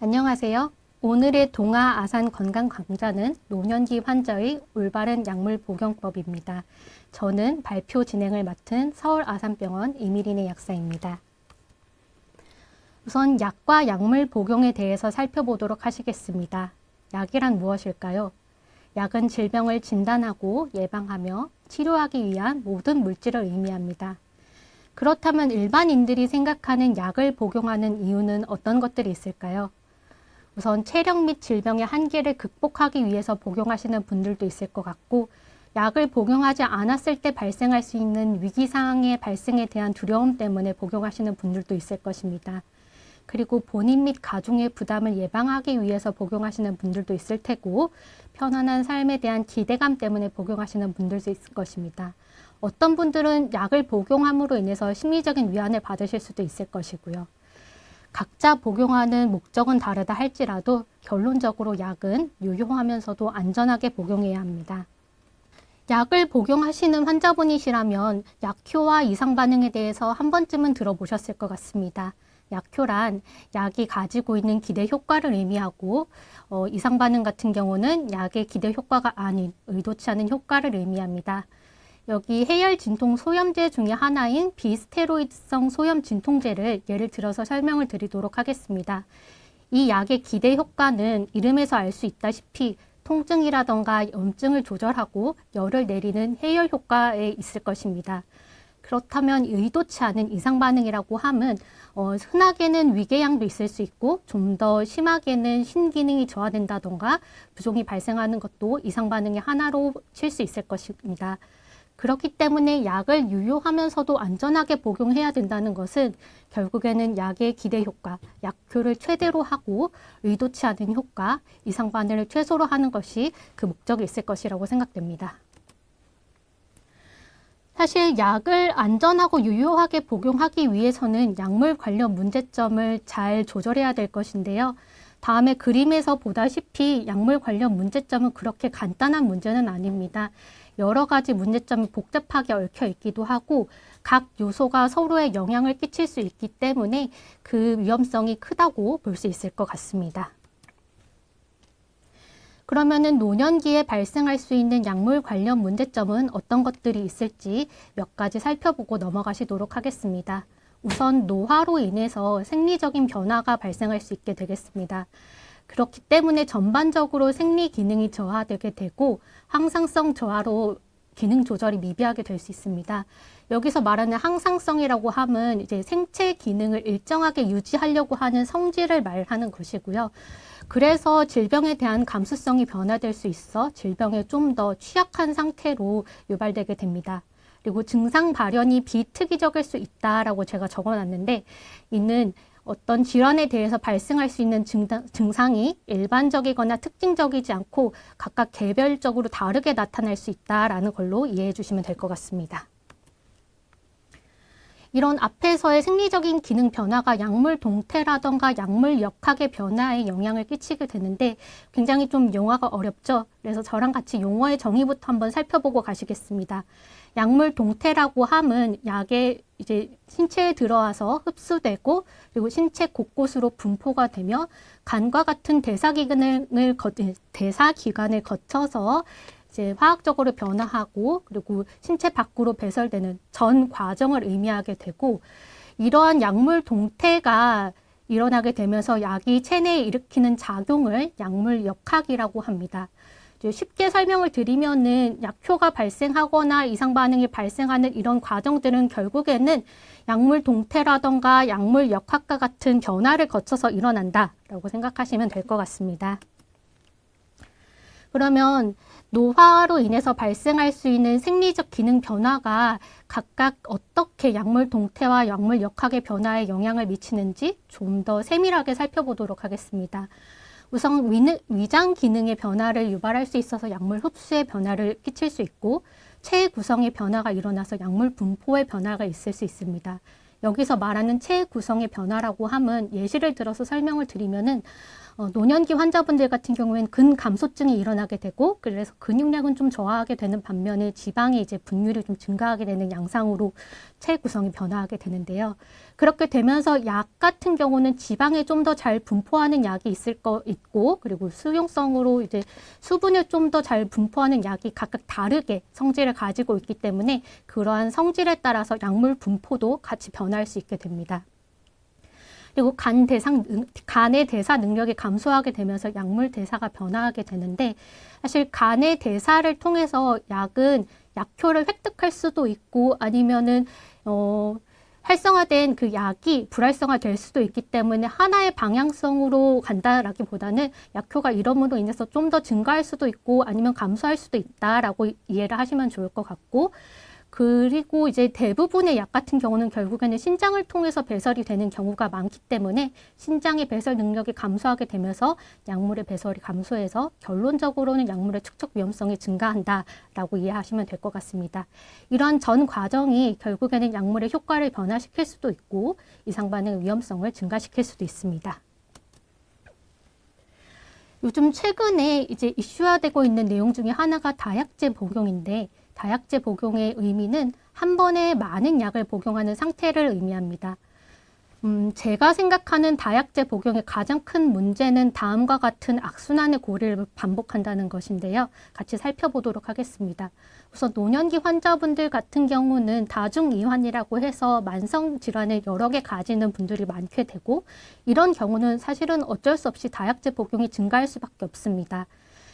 안녕하세요. 오늘의 동아 아산 건강 강좌는 노년기 환자의 올바른 약물 복용법입니다. 저는 발표 진행을 맡은 서울 아산병원 이미린의 약사입니다. 우선 약과 약물 복용에 대해서 살펴보도록 하시겠습니다. 약이란 무엇일까요? 약은 질병을 진단하고 예방하며 치료하기 위한 모든 물질을 의미합니다. 그렇다면 일반인들이 생각하는 약을 복용하는 이유는 어떤 것들이 있을까요? 우선 체력 및 질병의 한계를 극복하기 위해서 복용하시는 분들도 있을 것 같고, 약을 복용하지 않았을 때 발생할 수 있는 위기상황의 발생에 대한 두려움 때문에 복용하시는 분들도 있을 것입니다. 그리고 본인 및 가족의 부담을 예방하기 위해서 복용하시는 분들도 있을 테고, 편안한 삶에 대한 기대감 때문에 복용하시는 분들도 있을 것입니다. 어떤 분들은 약을 복용함으로 인해서 심리적인 위안을 받으실 수도 있을 것이고요. 각자 복용하는 목적은 다르다 할지라도 결론적으로 약은 유효하면서도 안전하게 복용해야 합니다. 약을 복용하시는 환자분이시라면 약효와 이상반응에 대해서 한 번쯤은 들어보셨을 것 같습니다. 약효란 약이 가지고 있는 기대 효과를 의미하고 이상반응 같은 경우는 약의 기대 효과가 아닌 의도치 않은 효과를 의미합니다. 여기 해열 진통 소염제 중에 하나인 비스테로이드성 소염 진통제를 예를 들어서 설명을 드리도록 하겠습니다. 이 약의 기대 효과는 이름에서 알 수 있다시피 통증이라던가 염증을 조절하고 열을 내리는 해열 효과에 있을 것입니다. 그렇다면 의도치 않은 이상 반응이라고 함은 흔하게는 위궤양도 있을 수 있고 좀 더 심하게는 신기능이 저하된다던가 부종이 발생하는 것도 이상 반응의 하나로 칠 수 있을 것입니다. 그렇기 때문에 약을 유효하면서도 안전하게 복용해야 된다는 것은 결국에는 약의 기대 효과, 약효를 최대로 하고 의도치 않은 효과, 이상 반응을 최소로 하는 것이 그 목적이 있을 것이라고 생각됩니다. 사실 약을 안전하고 유효하게 복용하기 위해서는 약물 관련 문제점을 잘 조절해야 될 것인데요. 다음에 그림에서 보다시피 약물 관련 문제점은 그렇게 간단한 문제는 아닙니다. 여러 가지 문제점이 복잡하게 얽혀 있기도 하고 각 요소가 서로에 영향을 끼칠 수 있기 때문에 그 위험성이 크다고 볼 수 있을 것 같습니다. 그러면은 노년기에 발생할 수 있는 약물 관련 문제점은 어떤 것들이 있을지 몇 가지 살펴보고 넘어가시도록 하겠습니다. 우선 노화로 인해서 생리적인 변화가 발생할 수 있게 되겠습니다. 그렇기 때문에 전반적으로 생리 기능이 저하되게 되고 항상성 저하로 기능 조절이 미비하게 될 수 있습니다. 여기서 말하는 항상성이라고 함은 이제 생체 기능을 일정하게 유지하려고 하는 성질을 말하는 것이고요. 그래서 질병에 대한 감수성이 변화될 수 있어 질병에 좀 더 취약한 상태로 유발되게 됩니다. 그리고 증상 발현이 비특이적일 수 있다라고 제가 적어놨는데 이는 어떤 질환에 대해서 발생할 수 있는 증상이 일반적이거나 특징적이지 않고 각각 개별적으로 다르게 나타날 수 있다라는 걸로 이해해 주시면 될 것 같습니다. 이런 앞에서의 생리적인 기능 변화가 약물 동태라던가 약물 역학의 변화에 영향을 끼치게 되는데 굉장히 좀 용어가 어렵죠. 그래서 저랑 같이 용어의 정의부터 한번 살펴보고 가시겠습니다. 약물 동태라고 함은 약에 이제 신체에 들어와서 흡수되고 그리고 신체 곳곳으로 분포가 되며 간과 같은 대사기관을 거쳐서 이제 화학적으로 변화하고 그리고 신체 밖으로 배설되는 전 과정을 의미하게 되고 이러한 약물 동태가 일어나게 되면서 약이 체내에 일으키는 작용을 약물 역학이라고 합니다. 쉽게 설명을 드리면은 약효가 발생하거나 이상 반응이 발생하는 이런 과정들은 결국에는 약물 동태라던가 약물 역학과 같은 변화를 거쳐서 일어난다라고 생각하시면 될 것 같습니다. 그러면 노화로 인해서 발생할 수 있는 생리적 기능 변화가 각각 어떻게 약물 동태와 약물 역학의 변화에 영향을 미치는지 좀 더 세밀하게 살펴보도록 하겠습니다. 우선 위장 기능의 변화를 유발할 수 있어서 약물 흡수의 변화를 끼칠 수 있고 체의 구성의 변화가 일어나서 약물 분포의 변화가 있을 수 있습니다. 여기서 말하는 체의 구성의 변화라고 함은 예시를 들어서 설명을 드리면은 노년기 환자분들 같은 경우에는 근감소증이 일어나게 되고 그래서 근육량은 좀 저하하게 되는 반면에 지방이 이제 분율이 좀 증가하게 되는 양상으로 체 구성이 변화하게 되는데요. 그렇게 되면서 약 같은 경우는 지방에 좀 더 잘 분포하는 약이 있고 그리고 수용성으로 이제 수분을 좀 더 잘 분포하는 약이 각각 다르게 성질을 가지고 있기 때문에 그러한 성질에 따라서 약물 분포도 같이 변할 수 있게 됩니다. 그리고 간의 대사 능력이 감소하게 되면서 약물 대사가 변화하게 되는데 사실 간의 대사를 통해서 약은 약효를 획득할 수도 있고 아니면은 활성화된 그 약이 불활성화될 수도 있기 때문에 하나의 방향성으로 간다라기보다는 약효가 이름으로 인해서 좀 더 증가할 수도 있고 아니면 감소할 수도 있다라고 이해를 하시면 좋을 것 같고 그리고 이제 대부분의 약 같은 경우는 결국에는 신장을 통해서 배설이 되는 경우가 많기 때문에 신장의 배설 능력이 감소하게 되면서 약물의 배설이 감소해서 결론적으로는 약물의 축적 위험성이 증가한다라고 이해하시면 될 것 같습니다. 이런 전 과정이 결국에는 약물의 효과를 변화시킬 수도 있고 이상 반응의 위험성을 증가시킬 수도 있습니다. 요즘 최근에 이제 이슈화되고 있는 내용 중에 하나가 다약제 복용인데 다약제 복용의 의미는 한 번에 많은 약을 복용하는 상태를 의미합니다. 제가 생각하는 다약제 복용의 가장 큰 문제는 다음과 같은 악순환의 고리를 반복한다는 것인데요. 같이 살펴보도록 하겠습니다. 우선 노년기 환자분들 같은 경우는 다중이환이라고 해서 만성질환을 여러 개 가지는 분들이 많게 되고 이런 경우는 사실은 어쩔 수 없이 다약제 복용이 증가할 수밖에 없습니다.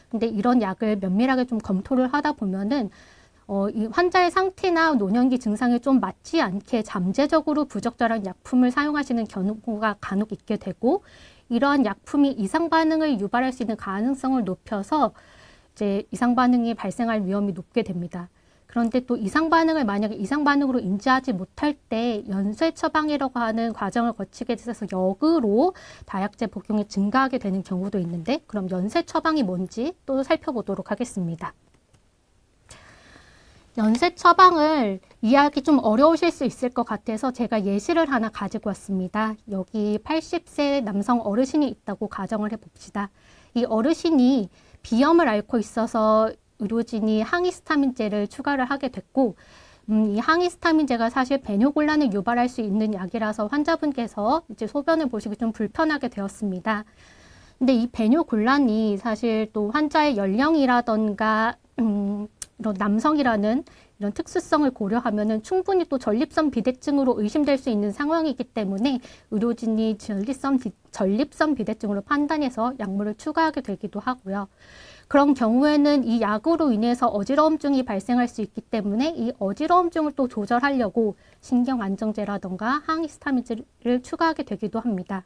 근데 이런 약을 면밀하게 좀 검토를 하다 보면은 이 환자의 상태나 노년기 증상에 좀 맞지 않게 잠재적으로 부적절한 약품을 사용하시는 경우가 간혹 있게 되고 이러한 약품이 이상 반응을 유발할 수 있는 가능성을 높여서 이제 이상 반응이 발생할 위험이 높게 됩니다. 그런데 또 이상 반응을 만약에 이상 반응으로 인지하지 못할 때 연쇄 처방이라고 하는 과정을 거치게 돼서 역으로 다약제 복용이 증가하게 되는 경우도 있는데 그럼 연쇄 처방이 뭔지 또 살펴보도록 하겠습니다. 연쇄 처방을 이해하기 좀 어려우실 수 있을 것 같아서 제가 예시를 하나 가지고 왔습니다. 여기 80세 남성 어르신이 있다고 가정을 해봅시다. 이 어르신이 비염을 앓고 있어서 의료진이 항히스타민제를 추가를 하게 됐고 이 항히스타민제가 사실 배뇨곤란을 유발할 수 있는 약이라서 환자분께서 이제 소변을 보시기 좀 불편하게 되었습니다. 근데 이 배뇨곤란이 사실 또 환자의 연령이라던가 이런 남성이라는 이런 특수성을 고려하면은 충분히 또 전립선 비대증으로 의심될 수 있는 상황이기 때문에 의료진이 전립선 비대증으로 판단해서 약물을 추가하게 되기도 하고요. 그런 경우에는 이 약으로 인해서 어지러움증이 발생할 수 있기 때문에 이 어지러움증을 또 조절하려고 신경안정제라던가 항히스타민제를 추가하게 되기도 합니다.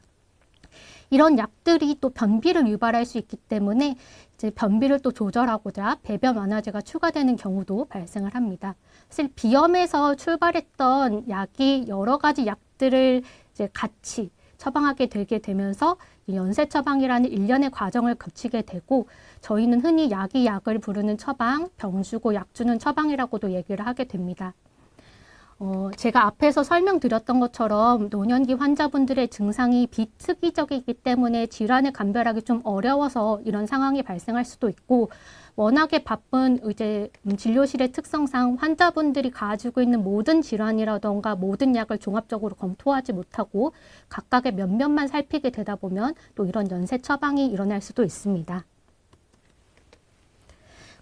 이런 약들이 또 변비를 유발할 수 있기 때문에 이제 변비를 또 조절하고자 배변 완화제가 추가되는 경우도 발생을 합니다. 사실 비염에서 출발했던 약이 여러 가지 약들을 이제 같이 처방하게 되게 되면서 연쇄 처방이라는 일련의 과정을 거치게 되고 저희는 흔히 약이 약을 부르는 처방, 병 주고 약 주는 처방이라고도 얘기를 하게 됩니다. 제가 앞에서 설명드렸던 것처럼 노년기 환자분들의 증상이 비특이적이기 때문에 질환을 감별하기 좀 어려워서 이런 상황이 발생할 수도 있고 워낙에 바쁜 이제 진료실의 특성상 환자분들이 가지고 있는 모든 질환이라던가 모든 약을 종합적으로 검토하지 못하고 각각의 면면만 살피게 되다 보면 또 이런 연쇄 처방이 일어날 수도 있습니다.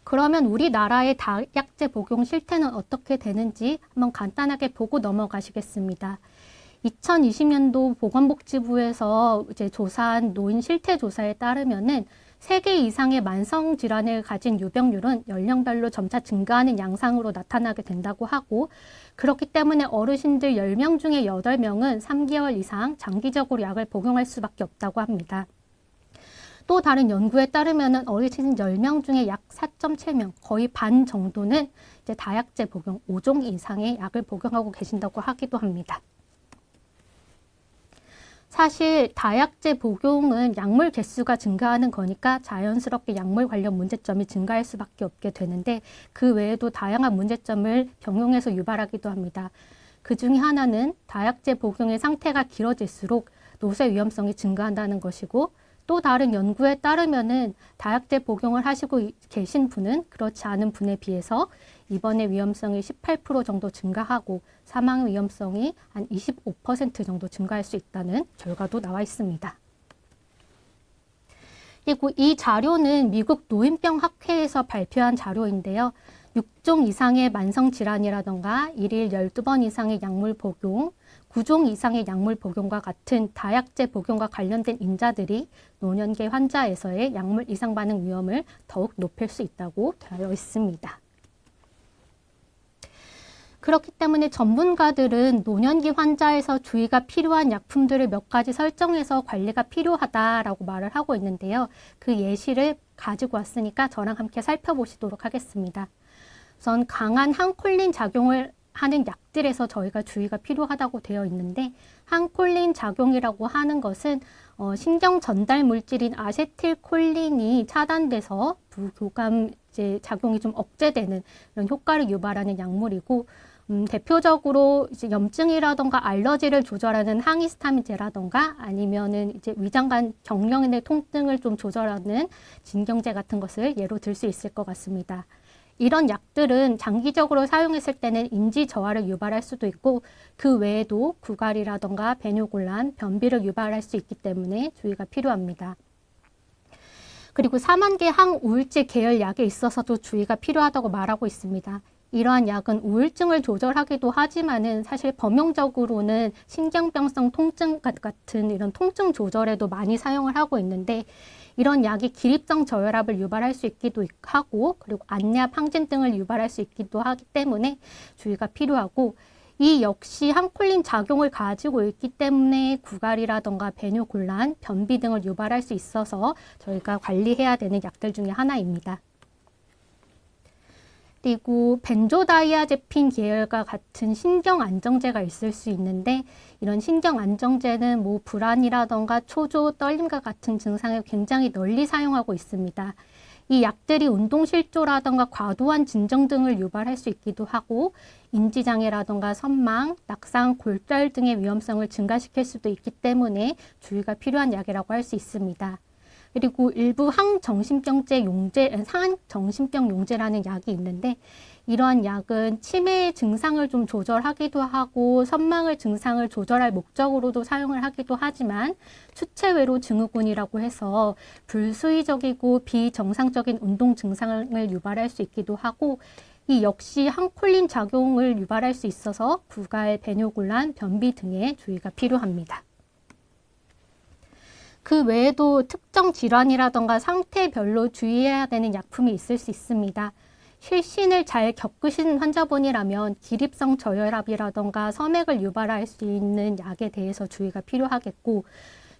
그러면 우리나라의 다약제 복용 실태는 어떻게 되는지 한번 간단하게 보고 넘어가시겠습니다. 2020년도 보건복지부에서 이제 조사한 노인 실태 조사에 따르면은 3개 이상의 만성 질환을 가진 유병률은 연령별로 점차 증가하는 양상으로 나타나게 된다고 하고 그렇기 때문에 어르신들 10명 중에 8명은 3개월 이상 장기적으로 약을 복용할 수밖에 없다고 합니다. 또 다른 연구에 따르면 어르신 10명 중에 약 4.7명, 거의 반 정도는 이제 다약제 복용 5종 이상의 약을 복용하고 계신다고 하기도 합니다. 사실 다약제 복용은 약물 개수가 증가하는 거니까 자연스럽게 약물 관련 문제점이 증가할 수밖에 없게 되는데 그 외에도 다양한 문제점을 병용해서 유발하기도 합니다. 그 중에 하나는 다약제 복용의 상태가 길어질수록 노쇠 위험성이 증가한다는 것이고 또 다른 연구에 따르면은 다약제 복용을 하시고 계신 분은 그렇지 않은 분에 비해서 입원의 위험성이 18% 정도 증가하고 사망 위험성이 한 25% 정도 증가할 수 있다는 결과도 나와 있습니다. 그리고 이 자료는 미국 노인병학회에서 발표한 자료인데요. 6종 이상의 만성질환이라던가 1일 12번 이상의 약물 복용, 9종 이상의 약물 복용과 같은 다약제 복용과 관련된 인자들이 노년기 환자에서의 약물 이상 반응 위험을 더욱 높일 수 있다고 되어 있습니다. 그렇기 때문에 전문가들은 노년기 환자에서 주의가 필요한 약품들을 몇 가지 설정해서 관리가 필요하다라고 말을 하고 있는데요. 그 예시를 가지고 왔으니까 저랑 함께 살펴보시도록 하겠습니다. 우선 강한 항콜린 작용을 하는 약들에서 저희가 주의가 필요하다고 되어 있는데, 항콜린 작용이라고 하는 것은 신경 전달 물질인 아세틸콜린이 차단돼서 부교감 작용이 좀 억제되는 이런 효과를 유발하는 약물이고, 대표적으로 이제 염증이라던가 알러지를 조절하는 항히스타민제라던가 아니면은 이제 위장관 경련의 통증을 좀 조절하는 진경제 같은 것을 예로 들 수 있을 것 같습니다. 이런 약들은 장기적으로 사용했을 때는 인지 저하를 유발할 수도 있고 그 외에도 구갈이라던가 배뇨곤란, 변비를 유발할 수 있기 때문에 주의가 필요합니다. 그리고 사만계 항우울제 계열 약에 있어서도 주의가 필요하다고 말하고 있습니다. 이러한 약은 우울증을 조절하기도 하지만은 사실 범용적으로는 신경병성 통증 같은 이런 통증 조절에도 많이 사용을 하고 있는데, 이런 약이 기립성 저혈압을 유발할 수 있기도 하고 그리고 안약, 항진 등을 유발할 수 있기도 하기 때문에 주의가 필요하고, 이 역시 항콜린 작용을 가지고 있기 때문에 구갈이라던가 배뇨곤란, 변비 등을 유발할 수 있어서 저희가 관리해야 되는 약들 중에 하나입니다. 그리고 벤조다이아제핀 계열과 같은 신경 안정제가 있을 수 있는데, 이런 신경 안정제는 뭐 불안이라던가 초조, 떨림과 같은 증상을 굉장히 널리 사용하고 있습니다. 이 약들이 운동실조라던가 과도한 진정 등을 유발할 수 있기도 하고 인지장애라던가 선망, 낙상, 골절 등의 위험성을 증가시킬 수도 있기 때문에 주의가 필요한 약이라고 할 수 있습니다. 그리고 일부 항정신병 용제라는 약이 있는데, 이러한 약은 치매의 증상을 좀 조절하기도 하고 선망의 증상을 조절할 목적으로도 사용을 하기도 하지만 추체외로 증후군이라고 해서 불수의적이고 비정상적인 운동 증상을 유발할 수 있기도 하고, 이 역시 항콜린 작용을 유발할 수 있어서 구갈, 배뇨곤란, 변비 등에 주의가 필요합니다. 그 외에도 특정 질환이라던가 상태별로 주의해야 되는 약품이 있을 수 있습니다. 실신을 잘 겪으신 환자분이라면 기립성 저혈압이라던가 섬액을 유발할 수 있는 약에 대해서 주의가 필요하겠고,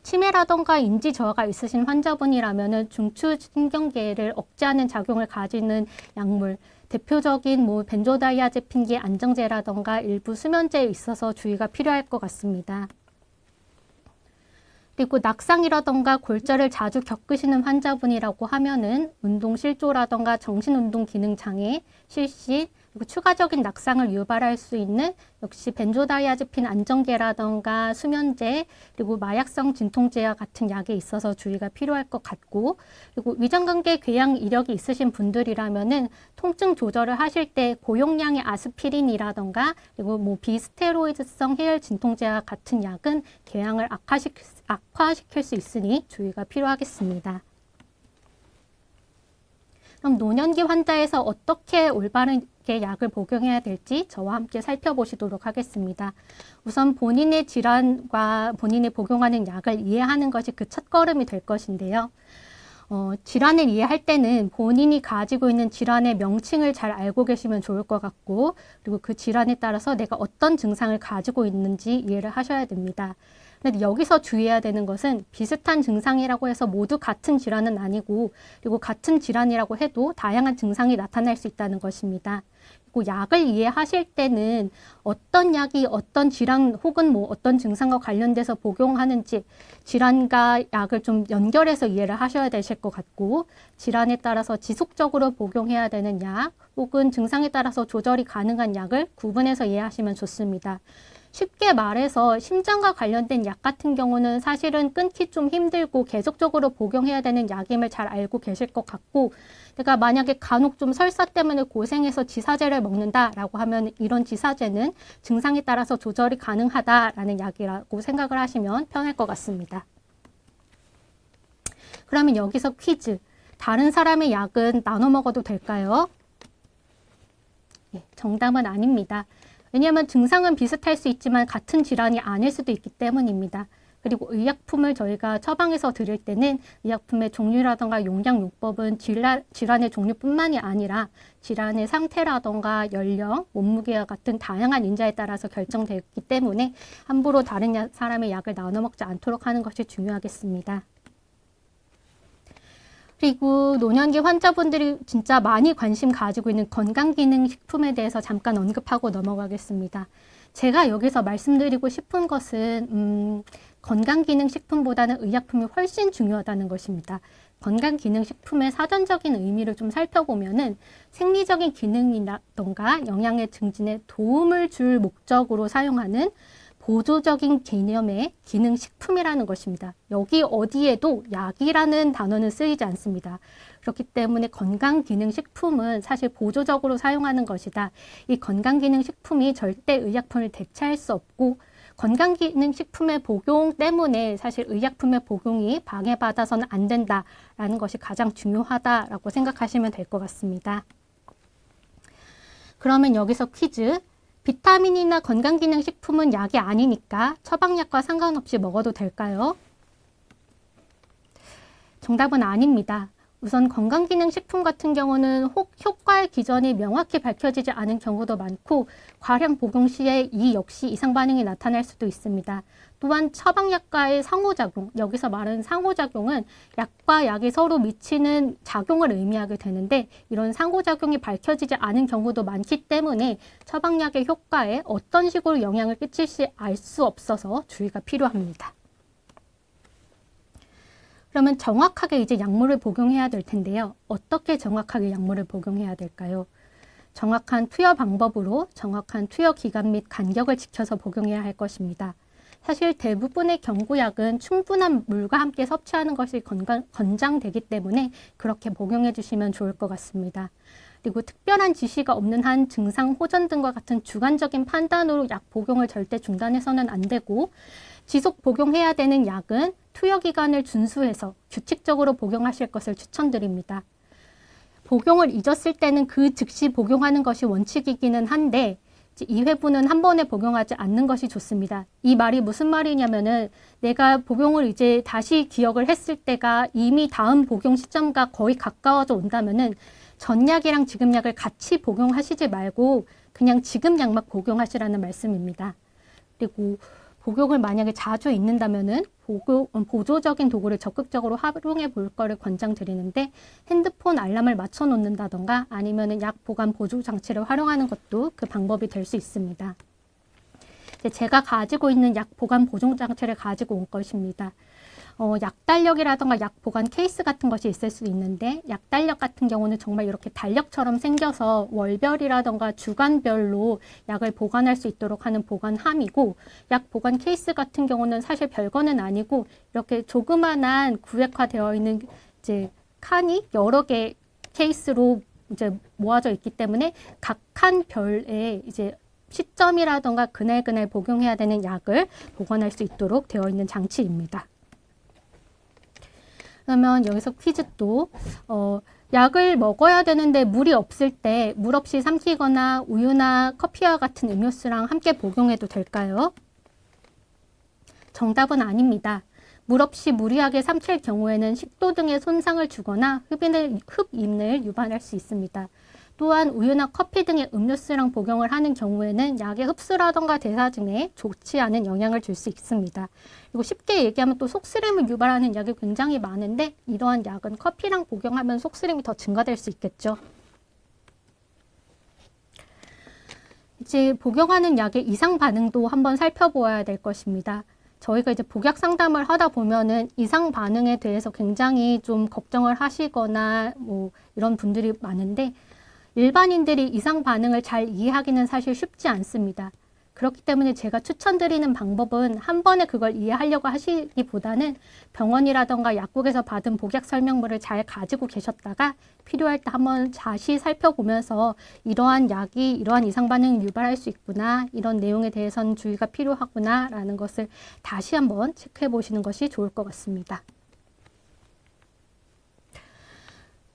치매라던가 인지 저하가 있으신 환자분이라면 중추신경계를 억제하는 작용을 가지는 약물, 대표적인 뭐 벤조다이아제핀계 안정제라던가 일부 수면제에 있어서 주의가 필요할 것 같습니다. 그리고 낙상이라던가 골절을 자주 겪으시는 환자분이라고 하면은 운동실조라던가 정신운동 기능 장애, 실신, 그리고 추가적인 낙상을 유발할 수 있는 역시 벤조다이아제핀 안정제라던가 수면제, 그리고 마약성 진통제와 같은 약에 있어서 주의가 필요할 것 같고, 그리고 위장관계 궤양 이력이 있으신 분들이라면은 통증 조절을 하실 때 고용량의 아스피린이라던가 그리고 뭐 비스테로이드성 해열 진통제와 같은 약은 궤양을 악화시킬 수 있으니 주의가 필요하겠습니다. 그럼 노년기 환자에서 어떻게 올바르게 약을 복용해야 될지 저와 함께 살펴보시도록 하겠습니다. 우선 본인의 질환과 본인이 복용하는 약을 이해하는 것이 그 첫걸음이 될 것인데요. 질환을 이해할 때는 본인이 가지고 있는 질환의 명칭을 잘 알고 계시면 좋을 것 같고, 그리고 그 질환에 따라서 내가 어떤 증상을 가지고 있는지 이해를 하셔야 됩니다. 근데 여기서 주의해야 되는 것은 비슷한 증상이라고 해서 모두 같은 질환은 아니고, 그리고 같은 질환이라고 해도 다양한 증상이 나타날 수 있다는 것입니다. 그리고 약을 이해하실 때는 어떤 약이 어떤 질환 혹은 뭐 어떤 증상과 관련돼서 복용하는지 질환과 약을 좀 연결해서 이해를 하셔야 되실 것 같고, 질환에 따라서 지속적으로 복용해야 되는 약 혹은 증상에 따라서 조절이 가능한 약을 구분해서 이해하시면 좋습니다. 쉽게 말해서 심장과 관련된 약 같은 경우는 사실은 끊기 좀 힘들고 계속적으로 복용해야 되는 약임을 잘 알고 계실 것 같고, 내가 만약에 간혹 좀 설사 때문에 고생해서 지사제를 먹는다라고 하면 이런 지사제는 증상에 따라서 조절이 가능하다라는 약이라고 생각을 하시면 편할 것 같습니다. 그러면 여기서 퀴즈. 다른 사람의 약은 나눠 먹어도 될까요? 정답은 아닙니다. 왜냐하면 증상은 비슷할 수 있지만 같은 질환이 아닐 수도 있기 때문입니다. 그리고 의약품을 저희가 처방해서 드릴 때는 의약품의 종류라던가 용량용법은 질환의 종류뿐만이 아니라 질환의 상태라던가 연령, 몸무게와 같은 다양한 인자에 따라서 결정되기 때문에 함부로 다른 사람의 약을 나눠 먹지 않도록 하는 것이 중요하겠습니다. 그리고 노년기 환자분들이 진짜 많이 관심 가지고 있는 건강기능식품에 대해서 잠깐 언급하고 넘어가겠습니다. 제가 여기서 말씀드리고 싶은 것은 건강기능식품보다는 의약품이 훨씬 중요하다는 것입니다. 건강기능식품의 사전적인 의미를 좀 살펴보면은 생리적인 기능이라던가 영양의 증진에 도움을 줄 목적으로 사용하는 보조적인 개념의 기능식품이라는 것입니다. 여기 어디에도 약이라는 단어는 쓰이지 않습니다. 그렇기 때문에 건강기능식품은 사실 보조적으로 사용하는 것이다. 이 건강기능식품이 절대 의약품을 대체할 수 없고 건강기능식품의 복용 때문에 사실 의약품의 복용이 방해받아서는 안 된다라는 것이 가장 중요하다라고 생각하시면 될 것 같습니다. 그러면 여기서 퀴즈. 비타민이나 건강기능식품은 약이 아니니까 처방약과 상관없이 먹어도 될까요? 정답은 아닙니다. 우선 건강기능식품 같은 경우는 효과의 기전이 명확히 밝혀지지 않은 경우도 많고 과량 복용 시에 이 역시 이상 반응이 나타날 수도 있습니다. 또한 처방약과의 상호작용, 여기서 말하는 상호작용은 약과 약이 서로 미치는 작용을 의미하게 되는데 이런 상호작용이 밝혀지지 않은 경우도 많기 때문에 처방약의 효과에 어떤 식으로 영향을 끼칠지 알 수 없어서 주의가 필요합니다. 그러면 정확하게 이제 약물을 복용해야 될 텐데요. 어떻게 정확하게 약물을 복용해야 될까요? 정확한 투여 방법으로 정확한 투여 기간 및 간격을 지켜서 복용해야 할 것입니다. 사실 대부분의 경구약은 충분한 물과 함께 섭취하는 것이 권장되기 때문에 그렇게 복용해 주시면 좋을 것 같습니다. 그리고 특별한 지시가 없는 한 증상 호전 등과 같은 주관적인 판단으로 약 복용을 절대 중단해서는 안 되고 지속 복용해야 되는 약은 투여 기간을 준수해서 규칙적으로 복용하실 것을 추천드립니다. 복용을 잊었을 때는 그 즉시 복용하는 것이 원칙이기는 한데 2회분은 한 번에 복용하지 않는 것이 좋습니다. 이 말이 무슨 말이냐면은 내가 복용을 이제 다시 기억을 했을 때가 이미 다음 복용 시점과 거의 가까워져 온다면은 전 약이랑 지금 약을 같이 복용하시지 말고 그냥 지금 약만 복용하시라는 말씀입니다. 그리고 복용을 만약에 자주 잊는다면은 보조적인 도구를 적극적으로 활용해 볼 거를 권장드리는데 핸드폰 알람을 맞춰 놓는다던가 아니면은 약 보관 보조 장치를 활용하는 것도 그 방법이 될 수 있습니다. 제가 가지고 있는 약 보관 보조 장치를 가지고 온 것입니다. 약 달력이라던가 약 보관 케이스 같은 것이 있을 수 있는데 약 달력 같은 경우는 정말 이렇게 달력처럼 생겨서 월별이라던가 주간별로 약을 보관할 수 있도록 하는 보관함이고 약 보관 케이스 같은 경우는 사실 별거는 아니고 이렇게 조그만한 구획화되어 있는 이제 칸이 여러 개 케이스로 이제 모아져 있기 때문에 각 칸 별에 이제 시점이라던가 그날 복용해야 되는 약을 보관할 수 있도록 되어 있는 장치입니다. 그러면 여기서 퀴즈 또 약을 먹어야 되는데 물이 없을 때 물 없이 삼키거나 우유나 커피와 같은 음료수랑 함께 복용해도 될까요? 정답은 아닙니다. 물 없이 무리하게 삼킬 경우에는 식도 등에 손상을 주거나 흡입을 유발할 수 있습니다. 또한 우유나 커피 등의 음료수랑 복용을 하는 경우에는 약의 흡수라던가 대사 등에 좋지 않은 영향을 줄 수 있습니다. 그리고 쉽게 얘기하면 또 속쓰림을 유발하는 약이 굉장히 많은데 이러한 약은 커피랑 복용하면 속쓰림이 더 증가될 수 있겠죠. 이제 복용하는 약의 이상 반응도 한번 살펴보아야 될 것입니다. 저희가 이제 복약 상담을 하다 보면은 이상 반응에 대해서 굉장히 좀 걱정을 하시거나 뭐 이런 분들이 많은데 일반인들이 이상 반응을 잘 이해하기는 사실 쉽지 않습니다. 그렇기 때문에 제가 추천드리는 방법은 한 번에 그걸 이해하려고 하시기보다는 병원이라던가 약국에서 받은 복약 설명물을 잘 가지고 계셨다가 필요할 때 한번 다시 살펴보면서 이러한 약이 이러한 이상 반응을 유발할 수 있구나, 이런 내용에 대해서는 주의가 필요하구나 라는 것을 다시 한번 체크해 보시는 것이 좋을 것 같습니다.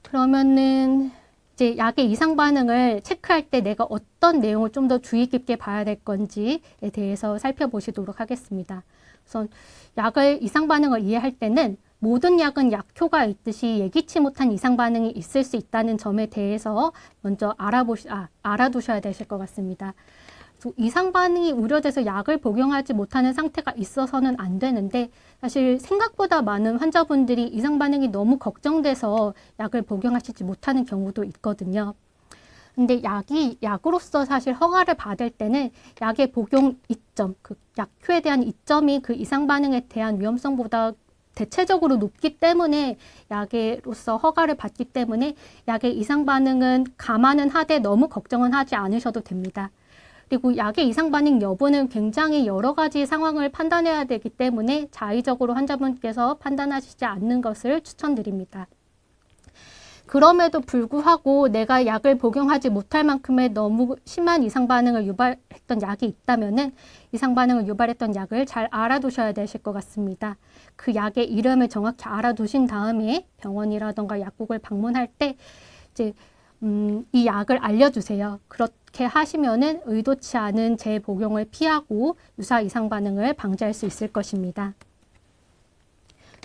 그러면은 이제 약의 이상 반응을 체크할 때 내가 어떤 내용을 좀 더 주의 깊게 봐야 될 건지에 대해서 살펴보시도록 하겠습니다. 우선 약을 이상 반응을 이해할 때는 모든 약은 약효가 있듯이 예기치 못한 이상 반응이 있을 수 있다는 점에 대해서 먼저 알아두셔야 되실 것 같습니다. 이상 반응이 우려돼서 약을 복용하지 못하는 상태가 있어서는 안 되는데, 사실 생각보다 많은 환자분들이 이상 반응이 너무 걱정돼서 약을 복용하시지 못하는 경우도 있거든요. 근데 약으로서 사실 허가를 받을 때는 약의 복용 이점, 그 약효에 대한 이점이 그 이상 반응에 대한 위험성보다 대체적으로 높기 때문에 약으로서 허가를 받기 때문에 약의 이상 반응은 감안은 하되 너무 걱정은 하지 않으셔도 됩니다. 그리고 약의 이상 반응 여부는 굉장히 여러 가지 상황을 판단해야 되기 때문에 자의적으로 환자분께서 판단하시지 않는 것을 추천드립니다. 그럼에도 불구하고 내가 약을 복용하지 못할 만큼의 너무 심한 이상 반응을 유발했던 약이 있다면은 이상 반응을 유발했던 약을 잘 알아두셔야 되실 것 같습니다. 그 약의 이름을 정확히 알아두신 다음에 병원이라던가 약국을 방문할 때 이제 이 약을 알려주세요. 그렇게 하시면은 의도치 않은 재복용을 피하고 유사 이상 반응을 방지할 수 있을 것입니다.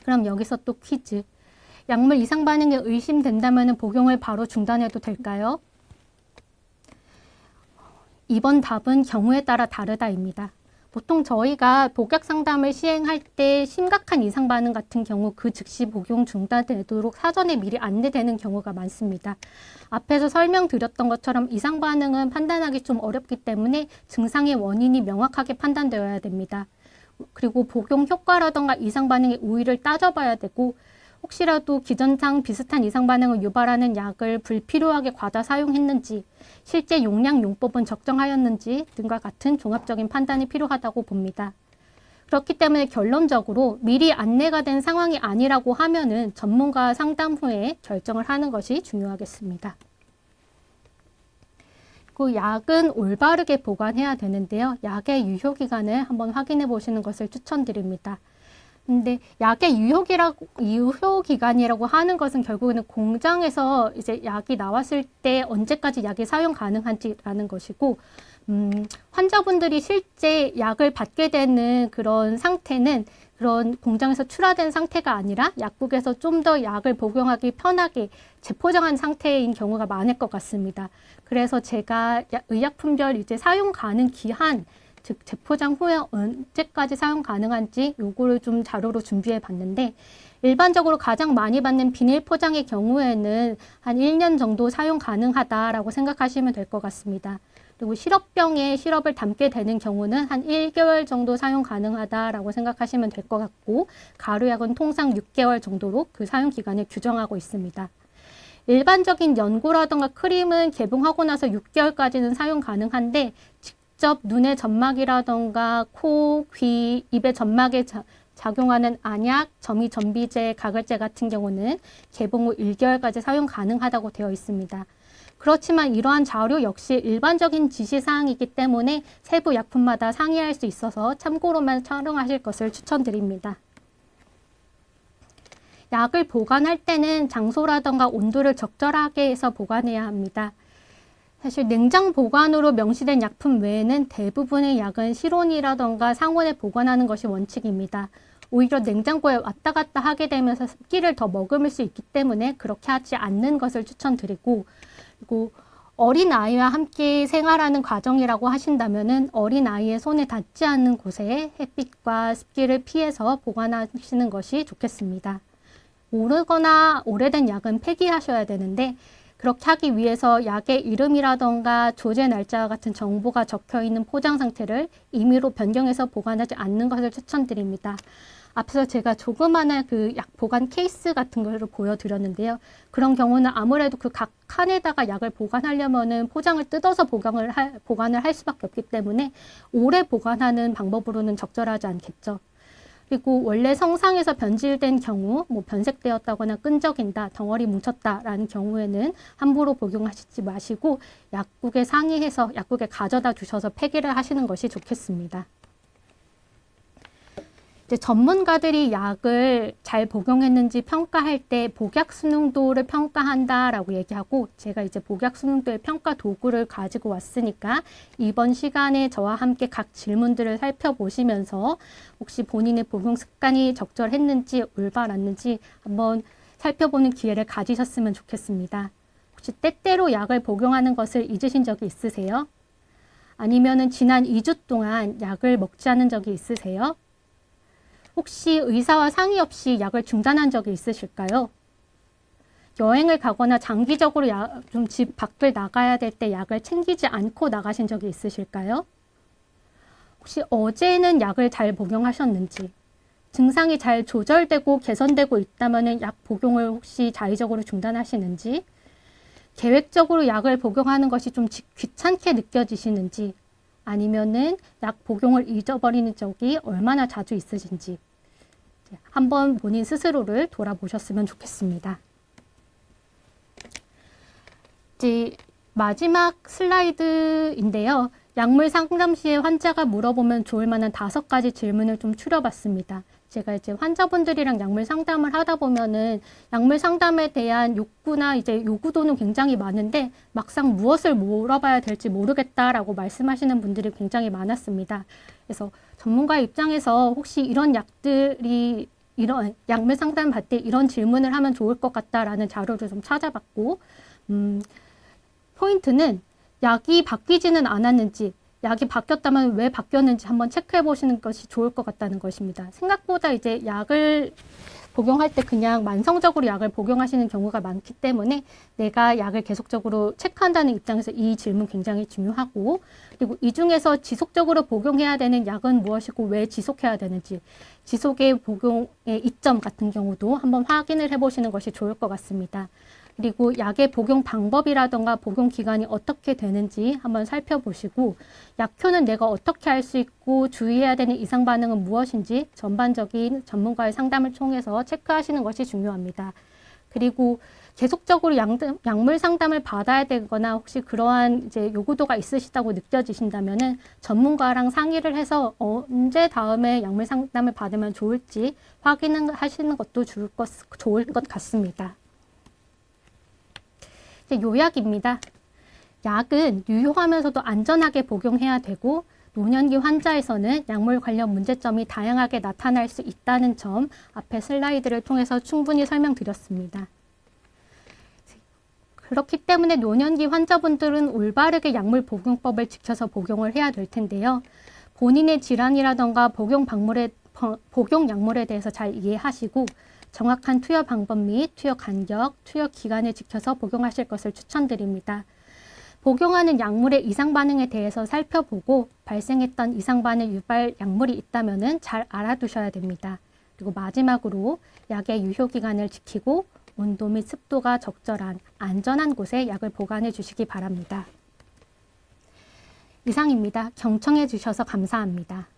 그럼 여기서 또 퀴즈. 약물 이상 반응에 의심된다면 복용을 바로 중단해도 될까요? 이번 답은 경우에 따라 다르다입니다. 보통 저희가 복약 상담을 시행할 때 심각한 이상 반응 같은 경우 그 즉시 복용 중단되도록 사전에 미리 안내되는 경우가 많습니다. 앞에서 설명드렸던 것처럼 이상 반응은 판단하기 좀 어렵기 때문에 증상의 원인이 명확하게 판단되어야 됩니다. 그리고 복용 효과라던가 이상 반응의 우위를 따져봐야 되고, 혹시라도 기전상 비슷한 이상 반응을 유발하는 약을 불필요하게 과다 사용했는지, 실제 용량 용법은 적정하였는지 등과 같은 종합적인 판단이 필요하다고 봅니다. 그렇기 때문에 결론적으로 미리 안내가 된 상황이 아니라고 하면은 전문가 상담 후에 결정을 하는 것이 중요하겠습니다. 그 약은 올바르게 보관해야 되는데요. 약의 유효기간을 한번 확인해 보시는 것을 추천드립니다. 근데 약의 유효기간이라고 하는 것은 결국에는 공장에서 이제 약이 나왔을 때 언제까지 약이 사용 가능한지라는 것이고, 환자분들이 실제 약을 받게 되는 그런 상태는 그런 공장에서 출하된 상태가 아니라 약국에서 좀 더 약을 복용하기 편하게 재포장한 상태인 경우가 많을 것 같습니다. 그래서 제가 의약품별 이제 사용 가능 기한, 즉 재포장 후에 언제까지 사용 가능한지 요거를 좀 자료로 준비해 봤는데, 일반적으로 가장 많이 받는 비닐 포장의 경우에는 한 1년 정도 사용 가능하다라고 생각하시면 될 것 같습니다. 그리고 시럽병에 시럽을 담게 되는 경우는 한 1개월 정도 사용 가능하다라고 생각하시면 될 것 같고, 가루약은 통상 6개월 정도로 그 사용 기간을 규정하고 있습니다. 일반적인 연고라던가 크림은 개봉하고 나서 6개월까지는 사용 가능한데, 직접 눈의 점막이라던가 코, 귀, 입의 점막에 작용하는 안약, 점이 점비제, 가글제 같은 경우는 개봉 후 1개월까지 사용 가능하다고 되어 있습니다. 그렇지만 이러한 자료 역시 일반적인 지시사항이기 때문에 세부 약품마다 상이할 수 있어서 참고로만 촬영하실 것을 추천드립니다. 약을 보관할 때는 장소라던가 온도를 적절하게 해서 보관해야 합니다. 사실 냉장 보관으로 명시된 약품 외에는 대부분의 약은 실온이라던가 상온에 보관하는 것이 원칙입니다. 오히려 냉장고에 왔다 갔다 하게 되면서 습기를 더 머금을 수 있기 때문에 그렇게 하지 않는 것을 추천드리고, 그리고 어린아이와 함께 생활하는 과정이라고 하신다면은 어린아이의 손에 닿지 않는 곳에 햇빛과 습기를 피해서 보관하시는 것이 좋겠습니다. 오르거나 오래된 약은 폐기하셔야 되는데, 그렇게 하기 위해서 약의 이름이라던가 조제 날짜와 같은 정보가 적혀 있는 포장 상태를 임의로 변경해서 보관하지 않는 것을 추천드립니다. 앞서 제가 조그마한 그 약 보관 케이스 같은 걸 보여드렸는데요. 그런 경우는 아무래도 그 각 칸에다가 약을 보관하려면은 포장을 뜯어서 보관을 할 수밖에 없기 때문에 오래 보관하는 방법으로는 적절하지 않겠죠. 그리고 원래 성상에서 변질된 경우, 뭐 변색되었다거나 끈적인다, 덩어리 뭉쳤다라는 경우에는 함부로 복용하시지 마시고 약국에 상의해서 약국에 가져다 주셔서 폐기를 하시는 것이 좋겠습니다. 이제 전문가들이 약을 잘 복용했는지 평가할 때 복약 순응도를 평가한다라고 얘기하고, 제가 이제 복약 순응도의 평가 도구를 가지고 왔으니까 이번 시간에 저와 함께 각 질문들을 살펴보시면서 혹시 본인의 복용 습관이 적절했는지 올바랐는지 한번 살펴보는 기회를 가지셨으면 좋겠습니다. 혹시 때때로 약을 복용하는 것을 잊으신 적이 있으세요? 아니면은 지난 2주 동안 약을 먹지 않은 적이 있으세요? 혹시 의사와 상의 없이 약을 중단한 적이 있으실까요? 여행을 가거나 장기적으로 좀 집 밖을 나가야 될 때 약을 챙기지 않고 나가신 적이 있으실까요? 혹시 어제는 약을 잘 복용하셨는지, 증상이 잘 조절되고 개선되고 있다면 약 복용을 혹시 자의적으로 중단하시는지, 계획적으로 약을 복용하는 것이 좀 귀찮게 느껴지시는지, 아니면은 약 복용을 잊어버리는 적이 얼마나 자주 있으신지 한번 본인 스스로를 돌아보셨으면 좋겠습니다. 이제 마지막 슬라이드인데요. 약물 상담 시에 환자가 물어보면 좋을 만한 5가지 질문을 좀 추려봤습니다. 제가 이제 환자분들이랑 약물 상담을 하다 보면은 약물 상담에 대한 욕구나 이제 요구도는 굉장히 많은데 막상 무엇을 물어봐야 될지 모르겠다라고 말씀하시는 분들이 굉장히 많았습니다. 그래서 전문가 입장에서 혹시 이런 약들이 이런 약물 상담 받을 때 이런 질문을 하면 좋을 것 같다라는 자료를 좀 찾아봤고, 포인트는 약이 바뀌지는 않았는지, 약이 바뀌었다면 왜 바뀌었는지 한번 체크해 보시는 것이 좋을 것 같다는 것입니다. 생각보다 이제 약을 복용할 때 그냥 만성적으로 약을 복용하시는 경우가 많기 때문에 내가 약을 계속적으로 체크한다는 입장에서 이 질문 굉장히 중요하고, 그리고 이 중에서 지속적으로 복용해야 되는 약은 무엇이고 왜 지속해야 되는지, 지속의 복용의 이점 같은 경우도 한번 확인을 해보시는 것이 좋을 것 같습니다. 그리고 약의 복용 방법이라던가 복용 기간이 어떻게 되는지 한번 살펴보시고, 약효는 내가 어떻게 할 수 있고 주의해야 되는 이상 반응은 무엇인지 전반적인 전문가의 상담을 통해서 체크하시는 것이 중요합니다. 그리고 계속적으로 약물 상담을 받아야 되거나 혹시 그러한 이제 요구도가 있으시다고 느껴지신다면은 전문가랑 상의를 해서 언제 다음에 약물 상담을 받으면 좋을지 확인을 하시는 것도 좋을 것 같습니다. 요약입니다. 약은 유효하면서도 안전하게 복용해야 되고, 노년기 환자에서는 약물 관련 문제점이 다양하게 나타날 수 있다는 점 앞에 슬라이드를 통해서 충분히 설명드렸습니다. 그렇기 때문에 노년기 환자분들은 올바르게 약물 복용법을 지켜서 복용을 해야 될 텐데요. 본인의 질환이라던가 복용 약물에 대해서 잘 이해하시고 정확한 투여 방법 및 투여 간격, 투여 기간을 지켜서 복용하실 것을 추천드립니다. 복용하는 약물의 이상 반응에 대해서 살펴보고 발생했던 이상 반응 유발 약물이 있다면 잘 알아두셔야 됩니다. 그리고 마지막으로 약의 유효 기간을 지키고 온도 및 습도가 적절한 안전한 곳에 약을 보관해 주시기 바랍니다. 이상입니다. 경청해 주셔서 감사합니다.